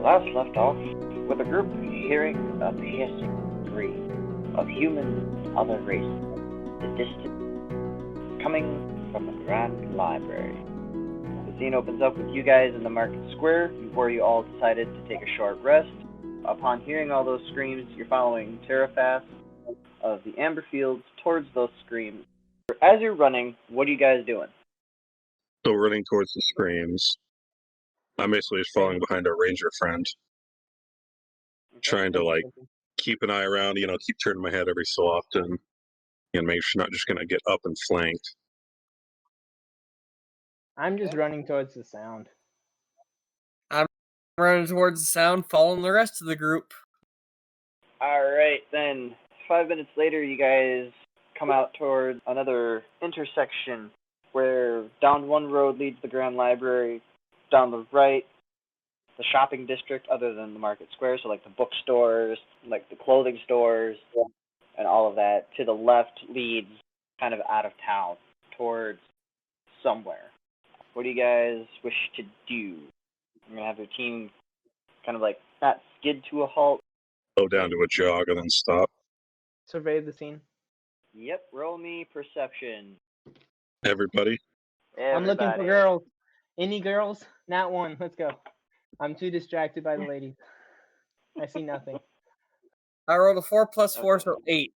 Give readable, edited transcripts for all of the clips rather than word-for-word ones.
last left off with a group hearing a PS3 of humans and other races, the distance coming from the Grand Library. The scene opens up with you guys in the market square before you all decided to take a short rest. Upon hearing all those screams, you're following Terrafast of the Amber Fields towards those screams. As you're running, what are you guys doing? So running towards the screams. I'm basically just following behind our ranger friend. Trying to keep an eye around, keep turning my head every so often and make sure I'm not just gonna get up and flanked. I'm just running towards the sound. I'm running towards the sound, following the rest of the group. Alright, then 5 minutes later you guys come out toward another intersection where down one road leads the Grand Library, down the right the shopping district other than the market square, so like the bookstores, like the clothing stores, and all of that. To the left leads kind of out of town towards somewhere. What do you guys wish to do? You're going to have your team kind of like not skid to a halt. Slow down to a jog and then stop. Survey the scene. Yep, roll me perception. Everybody? I'm looking for girls. Any girls? Not one. Let's go. I'm too distracted by the ladies. I see nothing. I rolled a 4 plus 4, so 8.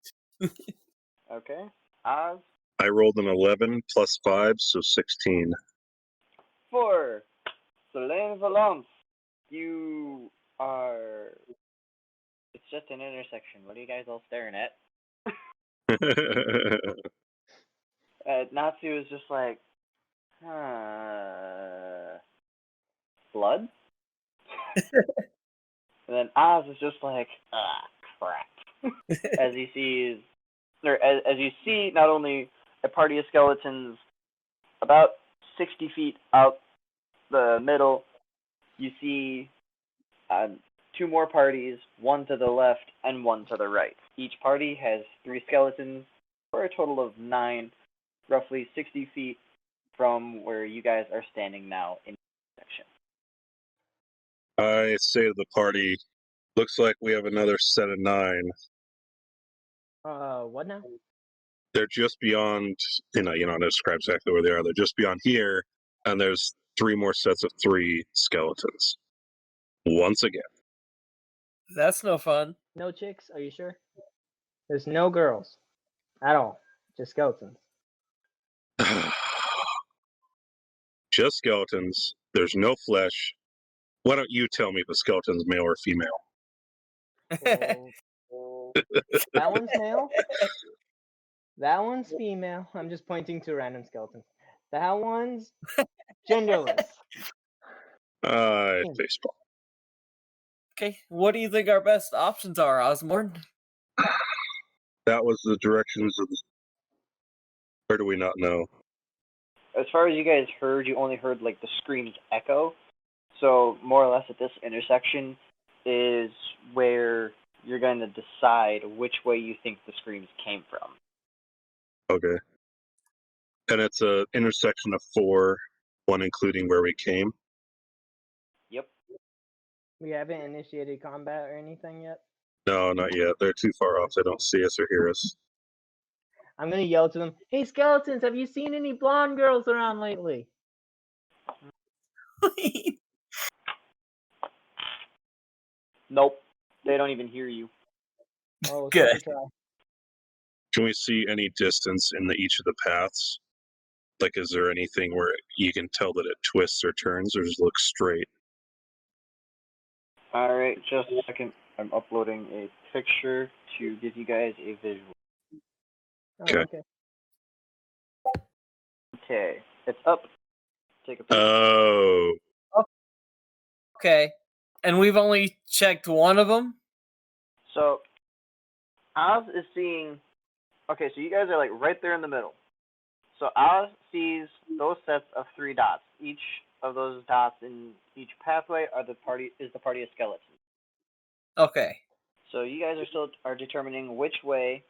Okay. Oz? I rolled an 11 plus 5, so 16. 4. Solène Valence. You are... It's just an intersection. What are you guys all staring at? Natsu is just like, blood? And then Oz is just like, crap. as he sees, or as you see not only a party of skeletons about 60 feet out the middle, you see 2 more parties, one to the left and one to the right. Each party has 3 skeletons for a total of 9, roughly 60 feet from where you guys are standing now in the section. I say to the party, looks like we have another set of 9. What now? They're just beyond, I describe exactly where they are. They're just beyond here, and there's 3 more sets of 3 skeletons. Once again. That's no fun. No chicks? Are you sure? There's no girls. At all. Just skeletons. Just skeletons. There's no flesh. Why don't you tell me if a skeleton's male or female? That one's male. That one's female. I'm just pointing to random skeletons. That one's genderless. Baseball. Okay, what do you think our best options are, Osborne? That was the directions of the... Or do we not know? As far as you guys heard, you only heard like the screams echo. So more or less at this intersection is where you're going to decide which way you think the screams came from. Okay. And it's a intersection of 4, 1 including where we came? Yep. We haven't initiated combat or anything yet? No, not yet. They're too far off. They don't see us or hear us. I'm going to yell to them, hey, skeletons, have you seen any blonde girls around lately? Nope. They don't even hear you. Oh, good. Can we see any distance in each of the paths? Like, is there anything where you can tell that it twists or turns, or just looks straight? Alright, just a second. I'm uploading a picture to give you guys a visual. Okay. Okay, it's up. Take a peek. Oh. Okay, and we've only checked one of them? So, Oz is seeing... Okay, so you guys are like right there in the middle. So Oz sees those sets of 3 dots. Each of those dots in each pathway is the party of skeletons. Okay. So you guys are determining which way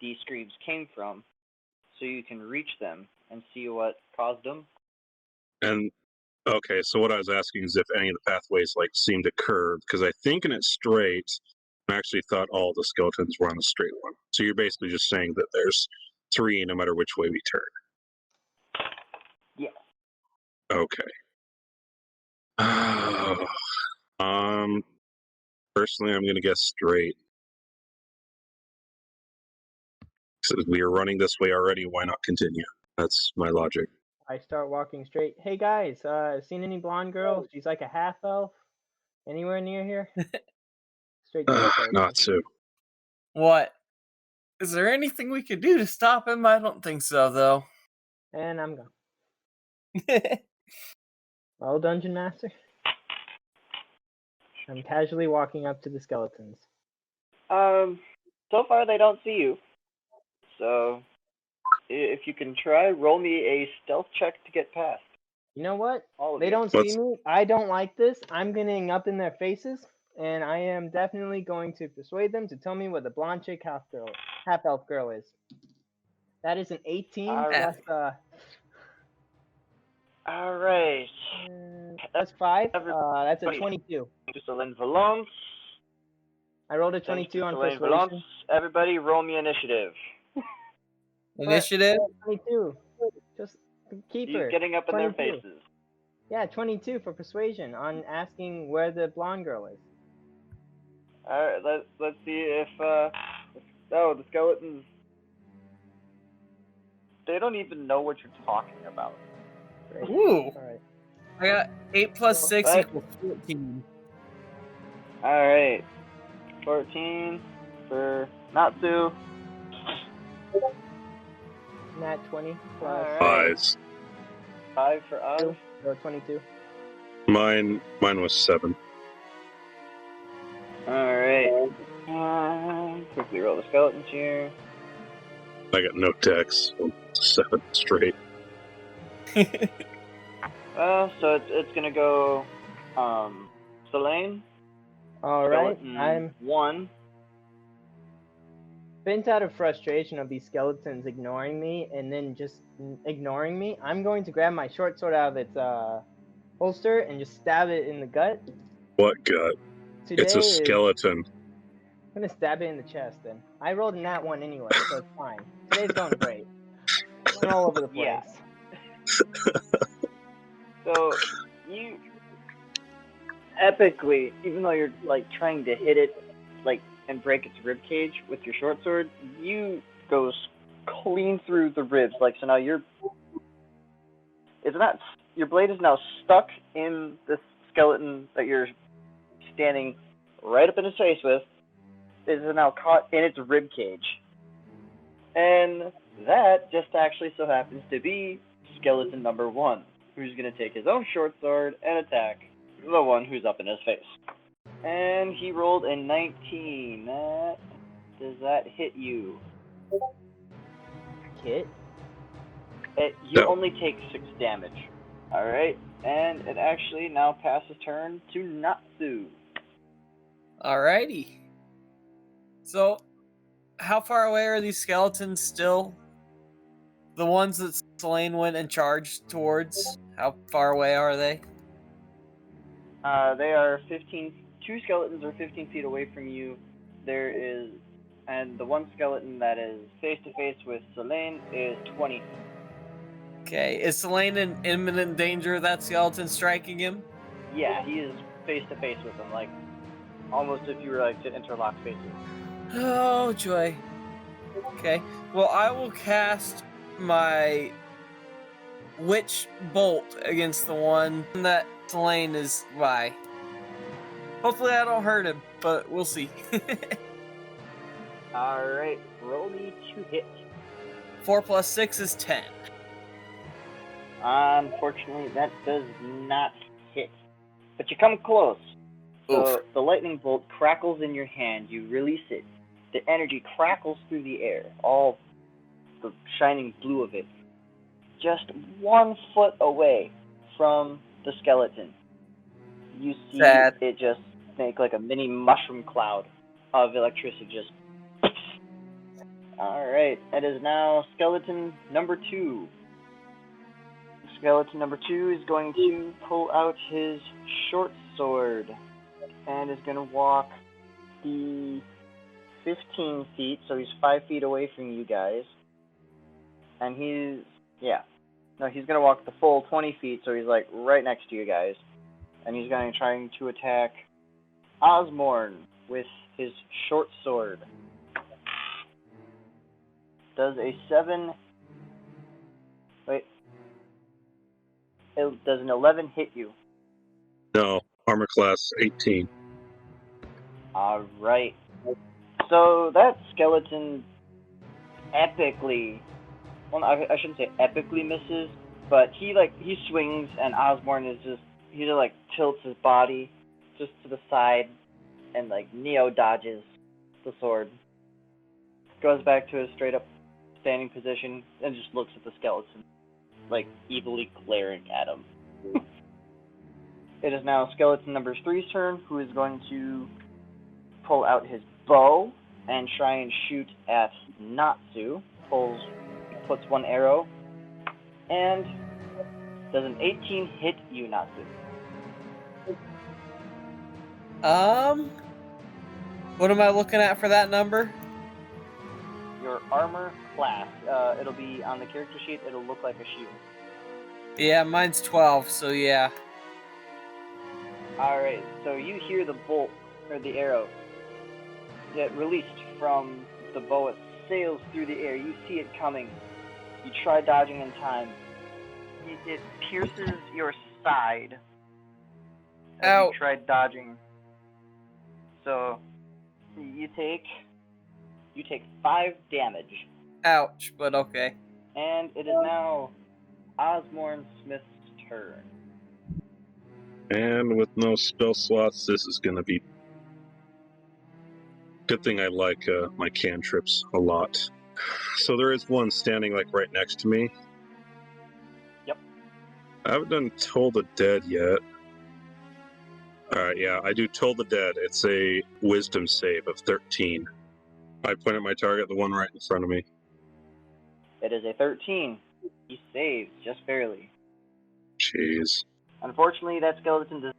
these screams came from, so you can reach them and see what caused them. And Okay, so what I was asking is if any of the pathways like seem to curve, because I think in it straight, I actually thought all the skeletons were on a straight one. So you're basically just saying that there's 3 no matter which way we turn. Yeah. Okay. Personally, I'm gonna guess straight. Since we are running this way already, why not continue? That's my logic. I start walking straight. Hey guys, seen any blonde girl? She's like a half elf. Anywhere near here? Straight to the skeleton. Not so. What? Is there anything we could do to stop him? I don't think so, though. And I'm gone. Well, Dungeon Master. I'm casually walking up to the skeletons. So far they don't see you. So, if you can try, roll me a stealth check to get past. You know what? All of They you. don't see me. I don't like this. I'm getting up in their faces, and I am definitely going to persuade them to tell me what the blonde chick half elf girl is. That is an 18 Alright. plus Alright. plus 5. That's a Everybody- 22. Selene Valence. I rolled a Thanks 22 to on Selene persuasion. Valence. Everybody roll me initiative. Initiative? 22. Just keep He's her. getting up in their 22. faces. Yeah, 22 for persuasion on asking where the blonde girl is. Alright, let's see if the skeletons, they don't even know what you're talking about. Great. Ooh. Alright. I got 8 plus 6 What? equals 14. Alright. 14 for Natsu. Nat 20 plus Alright. 5 for us. 2, so 22. Mine was 7. Alright. Quickly roll the skeletons here. I got no dex. So 7 straight. So it's gonna go, Selene. Alright, Skeleton I'm 1. bent out of frustration of these skeletons ignoring me and then just ignoring me. I'm going to grab my short sword out of its holster and just stab it in the gut. What gut? It's a skeleton. I'm gonna stab it in the chest then. I rolled a nat 1 anyway, so it's fine. Today's going great. I'm all over the place. Yeah. So, you epically, even though you're like trying to hit it, like, and break its rib cage with your short sword, you go clean through the ribs. Like, so now your blade is now stuck in the skeleton that you're standing right up in his face with. It is now caught in its rib cage. And that just actually so happens to be skeleton number 1, who's going to take his own short sword and attack the one who's up in his face. And he rolled a 19. Does that hit you? Hit? You No. only take 6 damage. Alright, and it actually now passes turn to Natsu. Alrighty. So, how far away are these skeletons still? The ones that Selene went and charged towards, how far away are they? They are 2 skeletons are 15 feet away from you. And the one skeleton that is face to face with Selene is 20. Okay, is Selene in imminent danger of that skeleton striking him? Yeah, he is face to face with him, like almost if you were like to interlock faces. Oh, joy. Okay, well, I will cast my Witch Bolt against the one that Selene is by. Hopefully I don't hurt him, but we'll see. Alright, roll me to hit. 4 plus 6 is 10. Unfortunately, that does not hit. But you come close. So Oof. the lightning bolt crackles in your hand. You release it. The energy crackles through the air, all the shining blue of it. Just 1 foot away from the skeleton, you see Sad. it just make like a mini mushroom cloud of electricity just... Alright, it is now skeleton number 2. Skeleton number 2 is going to pull out his short sword and is going to walk the 15 feet, so he's 5 feet away from you guys. And he's going to walk the full 20 feet, so he's like right next to you guys. And he's going to try to attack Osmorn with his short sword. Does a 7... Wait. Does an 11 hit you? No, armor class 18. Alright. So that skeleton epically... Well, I shouldn't say epically misses, but he swings and Osborne is just... He just tilts his body just to the side and Neo dodges the sword. Goes back to his straight up standing position and just looks at the skeleton, evilly glaring at him. It is now skeleton number 3's turn, who is going to pull out his bow and try and shoot at Natsu. Puts one arrow, and does an 18 hit you, Natsu? What am I looking at for that number? Your armor class. It'll be on the character sheet. It'll look like a shield. Yeah, mine's 12, so yeah. Alright, so you hear the bolt, or the arrow, get released from the bow. It sails through the air. You see it coming. You try dodging in time. It pierces your side. As Ouch. you try dodging. So, you take 5 damage. Ouch, but okay. And it is now Osmorn Smith's turn. And with no spell slots, this is going to be... Good thing I like my cantrips a lot. So there is one standing right next to me. Yep. I haven't done Toll the Dead yet. Alright, yeah, I do Toll the Dead. It's a wisdom save of 13. I point at my target, the one right in front of me. It is a 13. He saves, just barely. Jeez. Unfortunately, that skeleton does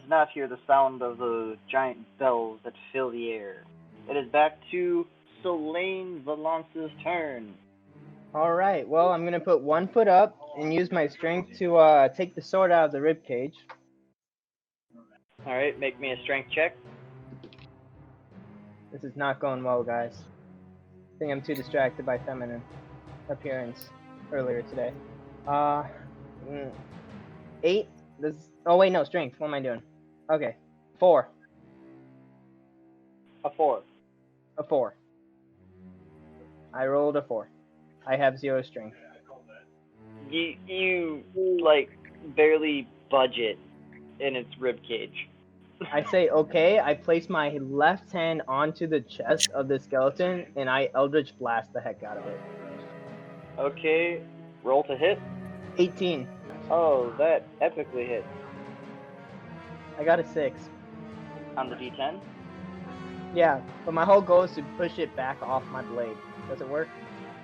not hear the sound of the giant bells that fill the air. It is back to Selene Valance's turn. Alright, well, I'm going to put 1 foot up and use my strength to take the sword out of the ribcage. Alright, make me a strength check. This is not going well, guys. I think I'm too distracted by feminine appearance earlier today. 8? Oh wait, no, strength. What am I doing? Okay, 4. A 4. A 4. I rolled a 4. I have 0 strength. You barely budge it in its rib cage. I say okay. I place my left hand onto the chest of the skeleton and I Eldritch Blast the heck out of it. Okay, roll to hit. 18. Oh, that epically hits. I got a 6. On the D10? Yeah, but my whole goal is to push it back off my blade. Does it work?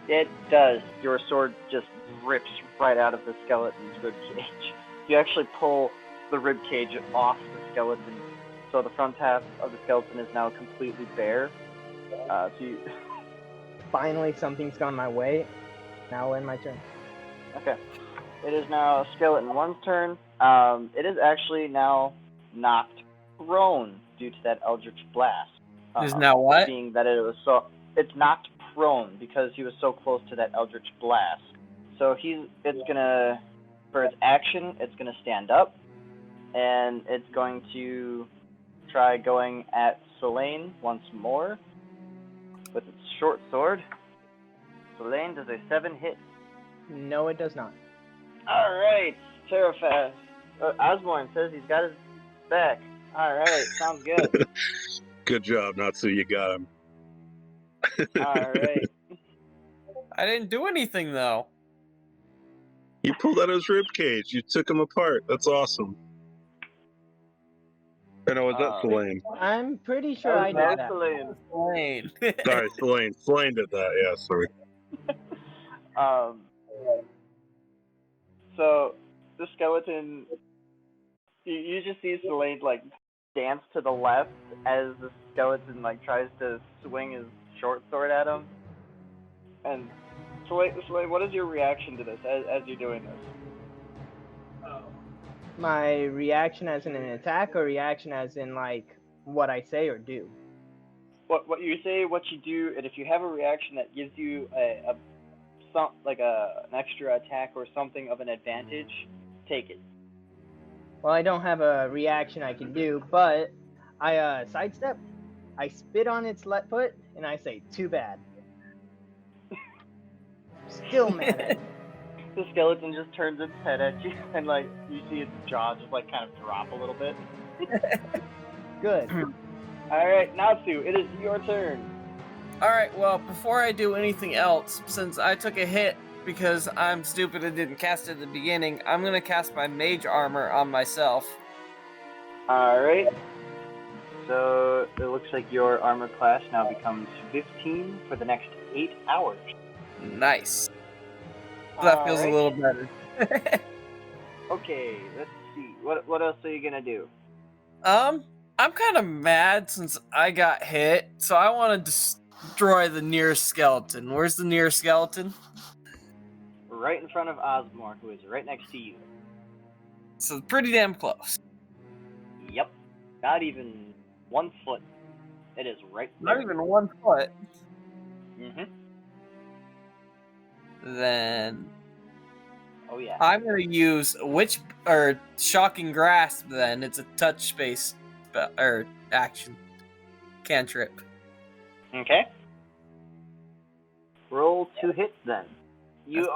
It does. Your sword just rips right out of the skeleton's rib cage. You actually pull the rib cage off the skeleton, so the front half of the skeleton is now completely bare. Finally, something's gone my way. Now I'll end my turn. Okay. It is now Skeleton 1's turn. It is actually now knocked prone due to that Eldritch Blast. Is now what? Being that it's knocked prone because he was so close to that Eldritch Blast. So for its action, it's gonna stand up, and it's going to try going at Selene once more with its short sword. Selene, does a 7 hit? No, it does not. Alright, Terrafast. Osborne says he's got his back. Alright, sounds good. Good job, Natsu, you got him. Alright. I didn't do anything, though. You pulled out his rib cage. You took him apart. That's awesome. I know, was that Selene? I'm pretty sure I did that. Selene. Lane. Sorry, Selene. Selene did that, yeah, sorry. So the skeleton, you just see Selene like dance to the left as the skeleton like tries to swing his short sword at him. And Selene, what is your reaction to this as you're doing this? My reaction as in an attack, or reaction as in like what I say or do? What you say, what you do, and if you have a reaction that gives you an extra attack or something of an advantage, take it. Well, I don't have a reaction I can do, but I sidestep, I spit on its left foot, and I say, "Too bad." Still mad at me. The skeleton just turns its head at you, and like you see its jaw just like kind of drop a little bit. Good. All right, Natsu, it is your turn. Alright, well, before I do anything else, since I took a hit because I'm stupid and didn't cast it at the beginning, I'm gonna cast my mage armor on myself. All right. So it looks like your armor class now becomes 15 for the next 8 hours. Nice. That feels a little better. Okay, let's see. What else are you gonna do? I'm kind of mad since I got hit, so I want to destroy the nearest skeleton. Where's the nearest skeleton? Right in front of Osmore, who is right next to you. So pretty damn close. Yep. Not even 1 foot. It is right there. Not even 1 foot. Mm-hmm. Then Oh yeah. I'm gonna use shocking grasp. Then it's a touch space action cantrip. Okay. Roll 2 hits then. You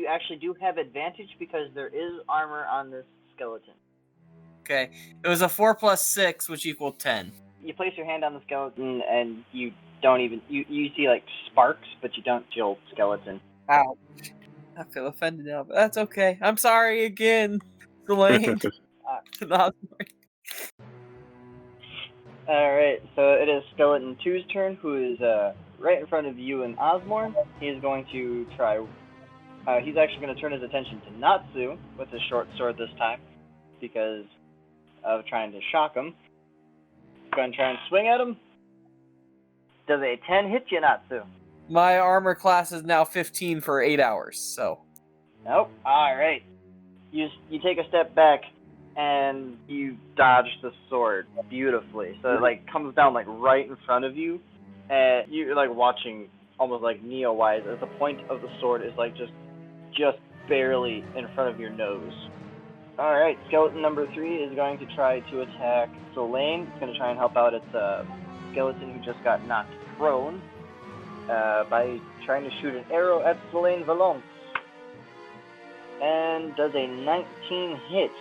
actually do have advantage because there is armor on this skeleton. Okay, it was a 4 + 6, which equaled 10. You place your hand on the skeleton and you don't even you see like sparks, but you don't jolt skeleton. Ouch. I feel offended now, but that's okay. I'm sorry again, Selene. Alright, so it is Skeleton 2's turn, who is right in front of you and Osmore. He's going to try... he's actually going to turn his attention to Natsu with his short sword this time, because of trying to shock him. He's going to try and swing at him. Does a 10 hit you, Natsu? My armor class is now 15 for 8 hours, so... Nope. Alright. You take a step back, and you dodge the sword beautifully. So it like comes down like right in front of you, and you're like watching almost like Neo-wise as the point of the sword is like just barely in front of your nose. Alright, skeleton number 3 is going to try to attack Selene. It's going to try and help out its skeleton who just got knocked prone by trying to shoot an arrow at Selene Valence. And does a 19 hit.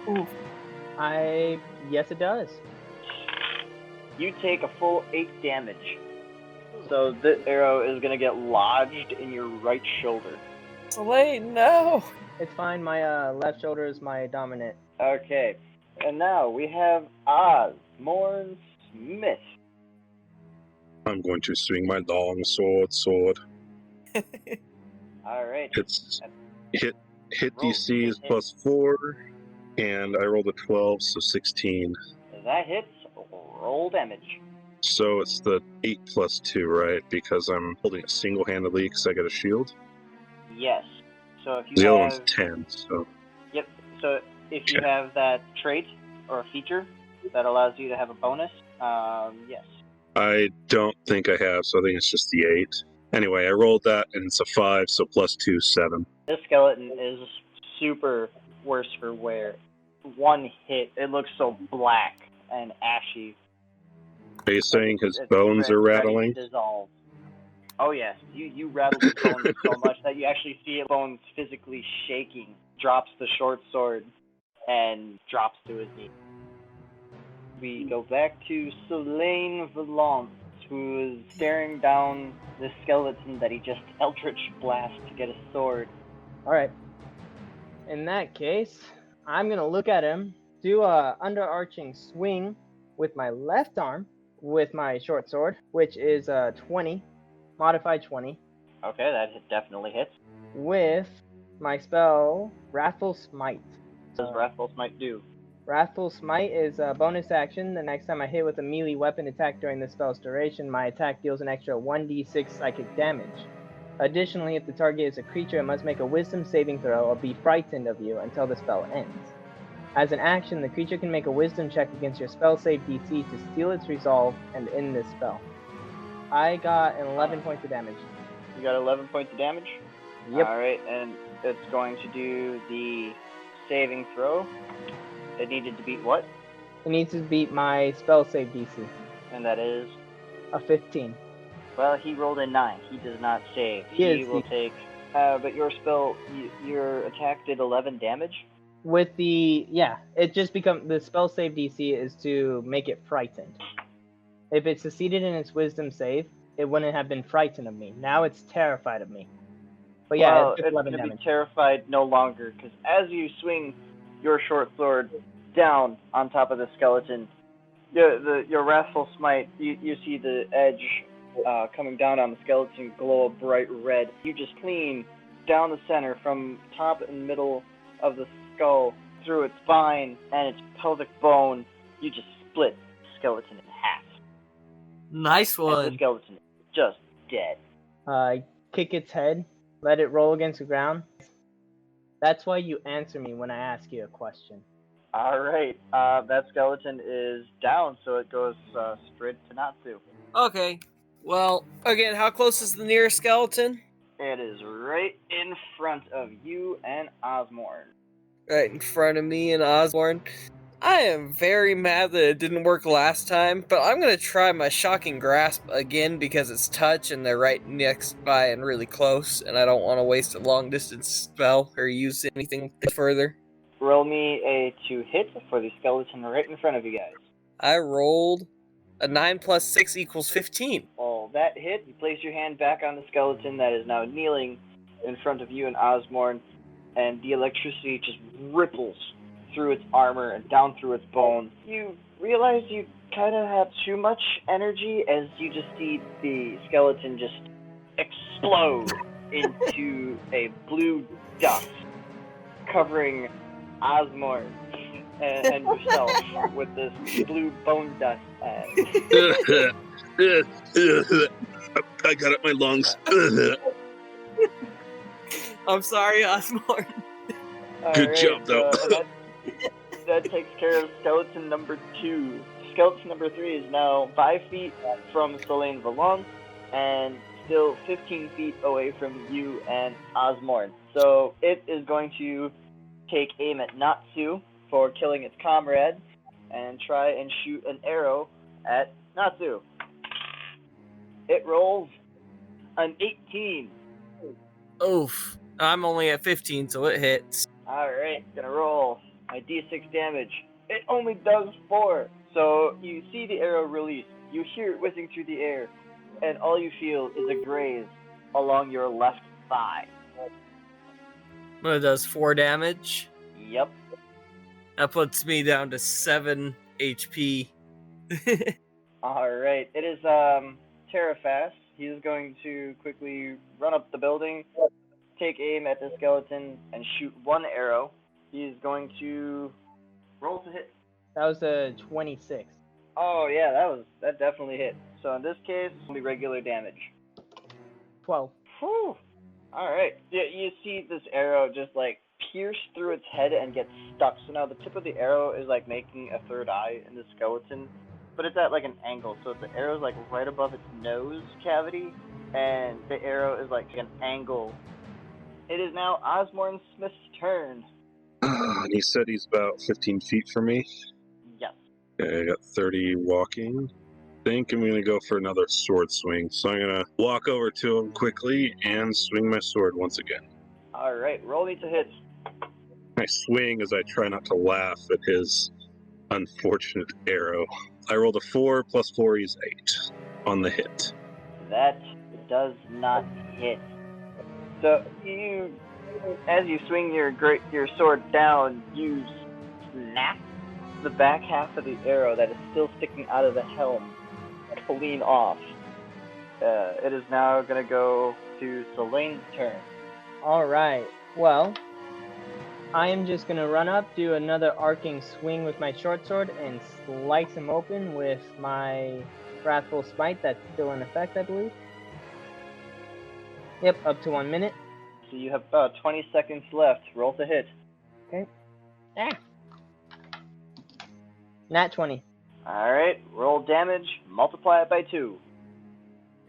Ooh. Yes, it does. You take a full 8 damage. So the arrow is going to get lodged in your right shoulder. Selene, no! It's fine. Left shoulder is my dominant. Okay. And now we have Osmore Smith. I'm going to swing my long sword. Alright. It's hit Roll. DC is +4, and I rolled a 12, so 16. That hits. Roll damage. So it's the 8 + 2, right? Because I'm holding it single-handedly because I got a shield. Yes. So if you The have... other one's 10, so... Yep. So if you have that trait or a feature that allows you to have a bonus, yes. I don't think I have, so I think it's just the 8. Anyway, I rolled that, and it's a 5, so +2, 7. This skeleton is super worse for wear. 1 hit, it looks so black and ashy. Are you saying his It's bones are ready to rattling? dissolve. Oh yes, you rattled his bones so much that you actually see his bones physically shaking. Drops the short sword and drops to his knee. We go back to Selene Valence, who is staring down the skeleton that he just eldritch blast to get a sword. Alright. In that case, I'm going to look at him, do a underarching swing with my left arm with my short sword, which is 20, modified 20. Okay, that definitely hits. With My spell, Wrathful Smite. What does Wrathful Smite do? Wrathful Smite is a bonus action. The next time I hit with a melee weapon attack during the spell's duration, my attack deals an extra 1d6 psychic damage. Additionally, if the target is a creature, it must make a wisdom saving throw or be frightened of you until the spell ends. As an action, the creature can make a wisdom check against your spell save DC to steal its resolve and end this spell. I got an 11 points of damage. You got 11 points of damage? Yep. Alright, and it's going to do the saving throw. It needed to beat what? It needs to beat my spell save DC. And that is? A 15. Well, he rolled a 9. He does not save. He will take... but your spell, your attack did 11 damage? With the... Yeah, it just becomes... The spell save DC is to make it frightened. If it succeeded in its wisdom save, it wouldn't have been frightened of me. Now it's terrified of me. But yeah, well, it took it's 11 going to damage. be terrified no longer, because as you swing your short sword down on top of the skeleton, your Wrathful Smite, you see the edge coming down on the skeleton glow a bright red. You just clean down the center from top and middle of the skull through its spine and its pelvic bone. You just split the skeleton in half. Nice And the one. skeleton is just dead. Kick its head, let it roll against the ground. That's why you answer me when I ask you a question. Alright, that skeleton is down, so it goes straight to Natsu. Okay. Well, again, how close is the nearest skeleton? It is right in front of you and Osmorn. Right in front of me and Osborne. I am very mad that it didn't work last time, but I'm going to try my Shocking Grasp again because it's touch and they're right next by and really close, and I don't want to waste a long distance spell or use anything further. Roll me a 2 hit for the skeleton right in front of you guys. I rolled a 9 plus 6 equals 15. Well, that hit. You place your hand back on the skeleton that is now kneeling in front of you and Osmorn, and the electricity just ripples through its armor and down through its bones. You realize you kind of have too much energy as you just see the skeleton just explode into a blue dust covering Osmorn and yourself with this blue bone dust. I got it in my lungs. I'm sorry, Osborne. Good job, though. That takes care of skeleton number 2. Skeleton number 3 is now 5 feet from Selene Valon and still 15 feet away from you and Osmorn. So it is going to take aim at Natsu for killing its comrade and try and shoot an arrow at Natsu. It rolls an 18. Oof. I'm only at 15, so it hits. Alright, gonna roll my d6 damage. It only does 4. So you see the arrow release, you hear it whizzing through the air, and all you feel is a graze along your left thigh. Well, it does 4 damage. Yep. That puts me down to 7 HP. Alright, it is Terrafast. He is going to quickly run up the building, take aim at the skeleton, and shoot 1 arrow. He is going to roll to hit. That was a 26. Oh yeah, that definitely hit. So in this case, it'll be regular damage. 12. Whew. Alright. Yeah, you see this arrow just like pierce through its head and get stuck. So now the tip of the arrow is like making a third eye in the skeleton, but it's at like an angle. So the arrow's like right above its nose cavity, and the arrow is like an angle. It is now Osmorn Smith's turn. And he said he's about 15 feet from me. Yes. Okay, I got 30 walking. I think I'm going to go for another sword swing. So I'm going to walk over to him quickly and swing my sword once again. Alright, roll me to hit. I swing as I try not to laugh at his unfortunate arrow. I rolled a 4 plus 4 is 8 on the hit. That does not hit. So you, as you swing your sword down, you snap the back half of the arrow that is still sticking out of the helm clean off. It is now going to go to Selene's turn. Alright. Well, I am just gonna run up, do another arcing swing with my short sword, and slice him open with my Wrathful Smite that's still in effect, I believe. Yep, up to 1 minute. So you have about 20 seconds left. Roll to hit. Okay. Nat 20. Alright, roll damage, multiply it by 2.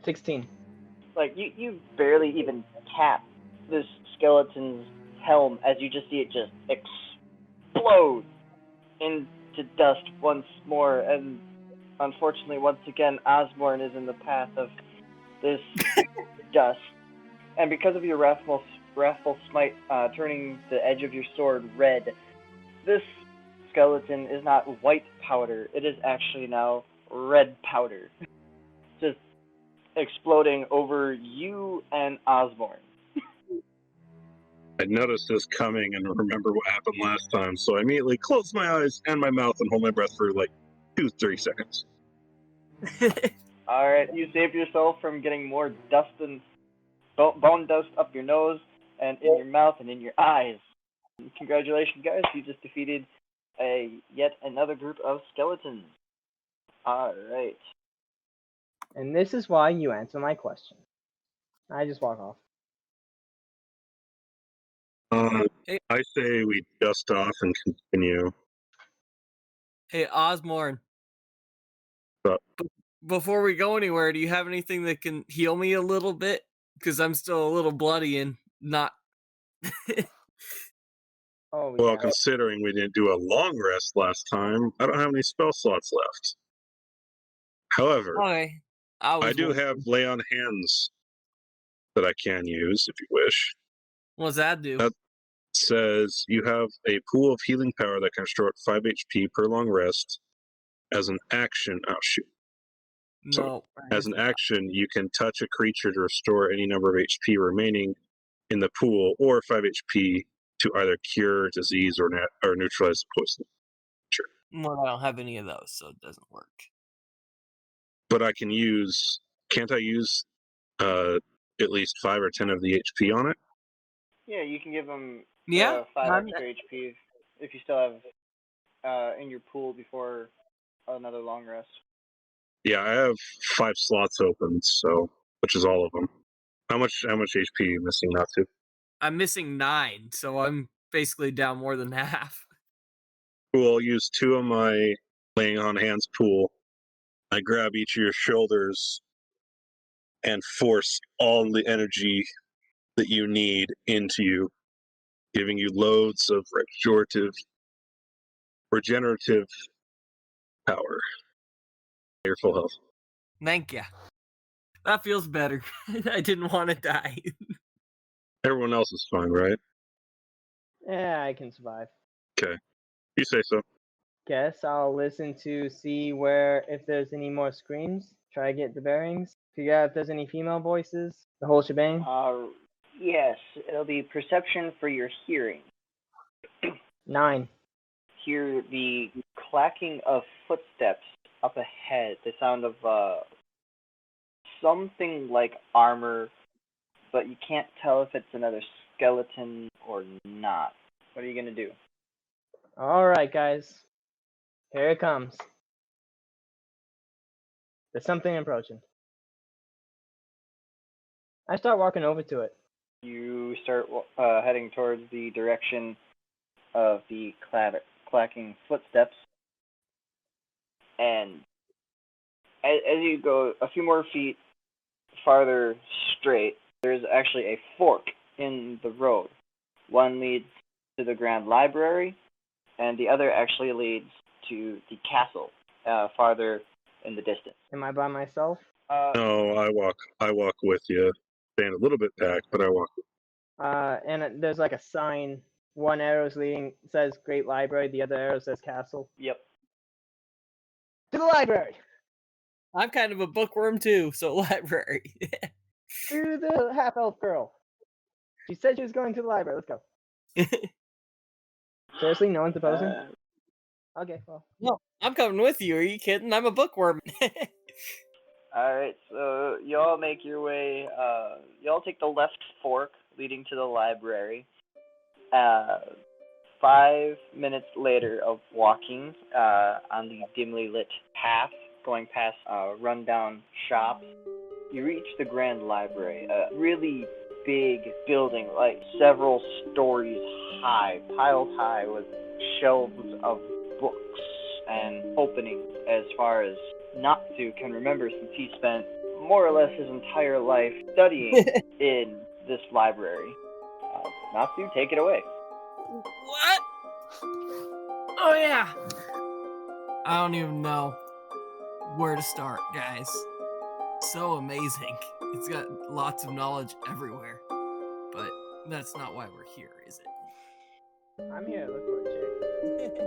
16. Like, you barely even tap this skeleton's helm as you just see it just explode into dust once more, and unfortunately, once again, Osborne is in the path of this dust. And because of your wrathful smite turning the edge of your sword red, this skeleton is not white powder, it is actually now red powder. Just exploding over you and Osborne. I noticed this coming and remember what happened last time, so I immediately closed my eyes and my mouth and hold my breath for like 2-3 seconds. Alright, you saved yourself from getting more dust and bone dust up your nose and in your mouth and in your eyes. Congratulations, guys, you just defeated yet another group of skeletons. Alright. And this is why you answer my question. I just walk off. I say we dust off and continue. Hey, Osborne. But Before we go anywhere, do you have anything that can heal me a little bit? Because I'm still a little bloody and not. Oh, well, yeah. considering we didn't do a long rest last time, I don't have any spell slots left. However, Okay. I do have lay on hands that I can use if you wish. What's that do? That says you have a pool of healing power that can restore 5 HP per long rest. As an action, oh shoot. No. As an action, you can touch a creature to restore any number of HP remaining in the pool, or 5 HP to either cure disease or neutralize poison. Sure. Well, I don't have any of those, so it doesn't work. But I can use. Can't I use at least 5 or 10 of the HP on it? Yeah, you can give them 5 extra HP if you still have in your pool before another long rest. Yeah, I have 5 slots open, so which is all of them. How much HP are you missing now to? I'm missing 9, so I'm basically down more than half. Cool, I'll use 2 of my laying on hands pool. I grab each of your shoulders and force all the energy that you need into you, giving you loads of regenerative power. Your full health. Thank you. That feels better. I didn't want to die. Everyone else is fine, right? Yeah, I can survive. Okay. You say so. Guess I'll listen to see if there's any more screams. Try to get the bearings. Figure out if there's any female voices. The whole shebang. Yes, it'll be perception for your hearing. 9. Hear the clacking of footsteps up ahead, the sound of something like armor, but you can't tell if it's another skeleton or not. What are you gonna do? Alright, guys. Here it comes. There's something approaching. I start walking over to it. You start heading towards the direction of the clacking footsteps, and as you go a few more feet farther straight, there's actually a fork in the road. One leads to the Grand Library, and the other actually leads to the castle, farther in the distance. Am I by myself? No, I walk with you. Stand a little bit back, but I walk with you. And there's like a sign. One arrow's leading, says Great Library, the other arrow says Castle. Yep. To the library! I'm kind of a bookworm too, so library. To the half-elf girl. She said she was going to the library. Let's go. Seriously, no one's opposing? Okay, well. No, I'm coming with you. Are you kidding? I'm a bookworm. Alright, so y'all make your way, y'all take the left fork leading to the library, 5 minutes later of walking on the dimly lit path, going past rundown shops, you reach the Grand Library, a really big building, like several stories high, piled high with shelves of books and openings as far as Natsu can remember, since he spent more or less his entire life studying in this library. Natsu, take it away. What? Oh yeah. I don't even know where to start, guys. So amazing. It's got lots of knowledge everywhere. But that's not why we're here, is it? I'm here to look for a chick.